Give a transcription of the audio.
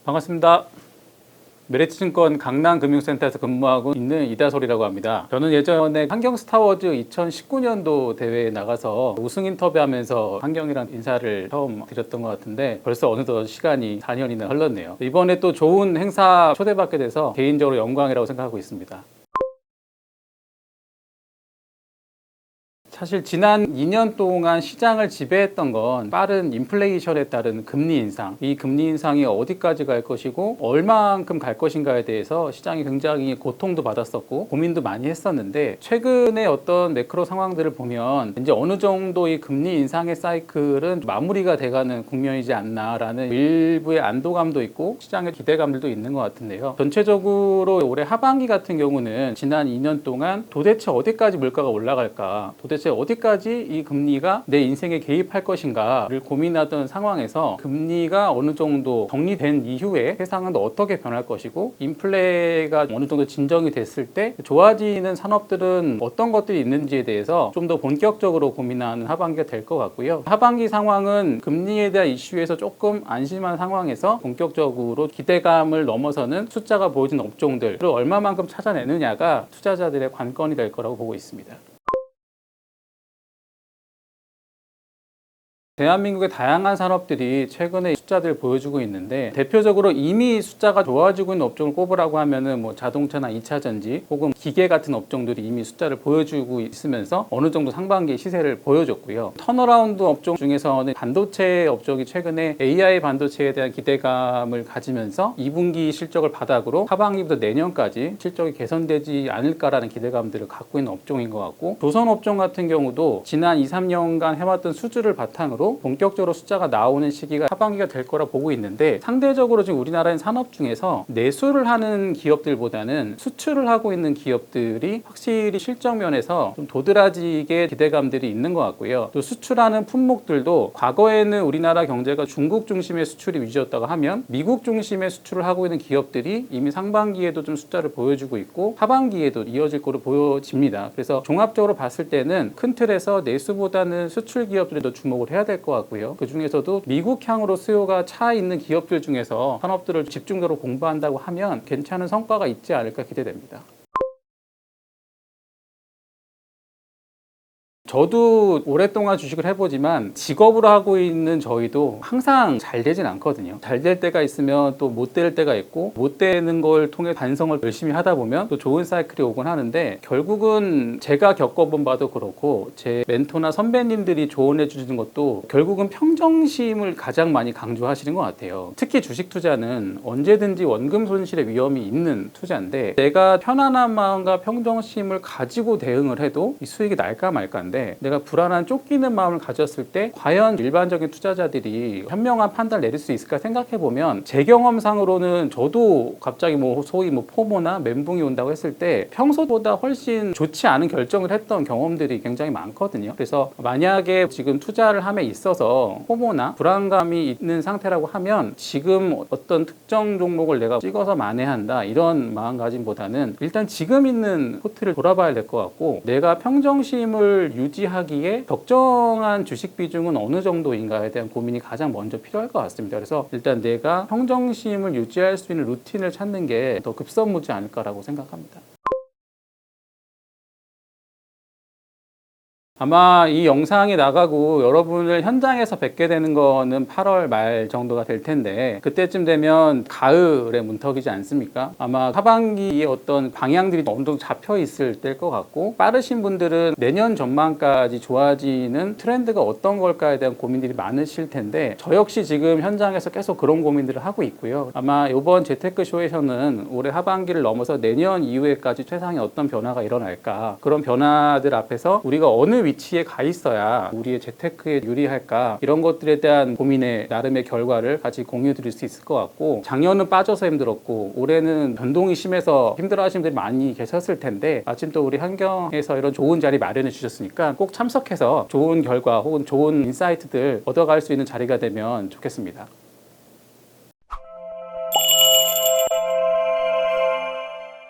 반갑습니다. 메리츠증권 강남금융센터에서 근무하고 있는 이다솔이라고 합니다. 저는 예전에 환경스타워즈 2019년도 대회에 나가서 우승 인터뷰하면서 환경이랑 인사를 처음 드렸던 것 같은데 벌써 어느덧 시간이 4년이나 흘렀네요. 이번에 또 좋은 행사 초대받게 돼서 개인적으로 영광이라고 생각하고 있습니다. 사실 지난 2년 동안 시장을 지배했던 건 빠른 인플레이션에 따른 금리 인상, 이 금리 인상이 어디까지 갈 것이고 얼마만큼 갈 것인가에 대해서 시장이 굉장히 고통도 받았었고 고민도 많이 했었는데, 최근에 어떤 매크로 상황들을 보면 이제 어느 정도 이 금리 인상의 사이클은 마무리가 돼가는 국면이지 않나라는 일부의 안도감도 있고 시장의 기대감들도 있는 것 같은데요. 전체적으로 올해 하반기 같은 경우는 지난 2년 동안 도대체 어디까지 물가가 올라갈까, 도대체 어디까지 이 금리가 내 인생에 개입할 것인가를 고민하던 상황에서 금리가 어느 정도 정리된 이후에 세상은 어떻게 변할 것이고 인플레가 어느 정도 진정이 됐을 때 좋아지는 산업들은 어떤 것들이 있는지에 대해서 좀 더 본격적으로 고민하는 하반기가 될 것 같고요. 하반기 상황은 금리에 대한 이슈에서 조금 안심한 상황에서 본격적으로 기대감을 넘어서는 숫자가 보여진 업종들을 얼마만큼 찾아내느냐가 투자자들의 관건이 될 거라고 보고 있습니다. 대한민국의 다양한 산업들이 최근에 숫자들을 보여주고 있는데, 대표적으로 이미 숫자가 좋아지고 있는 업종을 꼽으라고 하면은 자동차나 2차 전지 혹은 기계 같은 업종들이 이미 숫자를 보여주고 있으면서 어느 정도 상반기 시세를 보여줬고요. 턴어라운드 업종 중에서는 반도체 업종이 최근에 AI 반도체에 대한 기대감을 가지면서 2분기 실적을 바닥으로 하반기부터 내년까지 실적이 개선되지 않을까라는 기대감들을 갖고 있는 업종인 것 같고, 조선 업종 같은 경우도 지난 2, 3년간 해왔던 수주를 바탕으로 본격적으로 숫자가 나오는 시기가 하반기가 될 거라 보고 있는데, 상대적으로 지금 우리나라의 산업 중에서 내수를 하는 기업들보다는 수출을 하고 있는 기업들이 확실히 실적 면에서 좀 도드라지게 기대감들이 있는 것 같고요. 또 수출하는 품목들도 과거에는 우리나라 경제가 중국 중심의 수출이 위주였다고 하면 미국 중심의 수출을 하고 있는 기업들이 이미 상반기에도 좀 숫자를 보여주고 있고 하반기에도 이어질 거로 보여집니다. 그래서 종합적으로 봤을 때는 큰 틀에서 내수보다는 수출 기업들에 더 주목을 해야 될 것 같고요. 그 중에서도 미국향으로 수요가 차 있는 기업들 중에서 산업들을 집중적으로 공부한다고 하면 괜찮은 성과가 있지 않을까 기대됩니다. 저도 오랫동안 주식을 해보지만 직업으로 하고 있는 저희도 항상 잘 되진 않거든요. 잘 될 때가 있으면 또 못 될 때가 있고, 못 되는 걸 통해 반성을 열심히 하다 보면 또 좋은 사이클이 오곤 하는데, 결국은 제가 겪어본 바도 그렇고 제 멘토나 선배님들이 조언해 주시는 것도 결국은 평정심을 가장 많이 강조하시는 것 같아요. 특히 주식 투자는 언제든지 원금 손실의 위험이 있는 투자인데, 내가 편안한 마음과 평정심을 가지고 대응을 해도 이 수익이 날까 말까인데, 내가 불안한 쫓기는 마음을 가졌을 때 과연 일반적인 투자자들이 현명한 판단을 내릴 수 있을까 생각해 보면, 제 경험상으로는 저도 갑자기 소위 포모나 멘붕이 온다고 했을 때 평소보다 훨씬 좋지 않은 결정을 했던 경험들이 굉장히 많거든요. 그래서 만약에 지금 투자를 함에 있어서 포모나 불안감이 있는 상태라고 하면 지금 어떤 특정 종목을 내가 찍어서 만회한다 이런 마음가짐보다는 일단 지금 있는 포트를 돌아봐야 될 것 같고, 내가 평정심을 유지하기에 적정한 주식 비중은 어느 정도인가에 대한 고민이 가장 먼저 필요할 것 같습니다. 그래서 일단 내가 평정심을 유지할 수 있는 루틴을 찾는 게 더 급선무지 않을까라고 생각합니다. 아마 이 영상이 나가고 여러분을 현장에서 뵙게 되는 거는 8월 말 정도가 될 텐데, 그때쯤 되면 가을의 문턱이지 않습니까? 아마 하반기의 어떤 방향들이 어느 정도 잡혀 있을 때일 것 같고, 빠르신 분들은 내년 전망까지 좋아지는 트렌드가 어떤 걸까에 대한 고민들이 많으실 텐데, 저 역시 지금 현장에서 계속 그런 고민들을 하고 있고요. 아마 이번 재테크쇼에서는 올해 하반기를 넘어서 내년 이후에까지 세상에 어떤 변화가 일어날까, 그런 변화들 앞에서 우리가 어느 위치에 가 있어야 우리의 재테크에 유리할까, 이런 것들에 대한 고민의 나름의 결과를 같이 공유해 드릴 수 있을 것 같고, 작년은 빠져서 힘들었고 올해는 변동이 심해서 힘들어하시는 분들이 많이 계셨을 텐데, 마침 또 우리 환경에서 이런 좋은 자리 마련해 주셨으니까 꼭 참석해서 좋은 결과 혹은 좋은 인사이트들 얻어갈 수 있는 자리가 되면 좋겠습니다.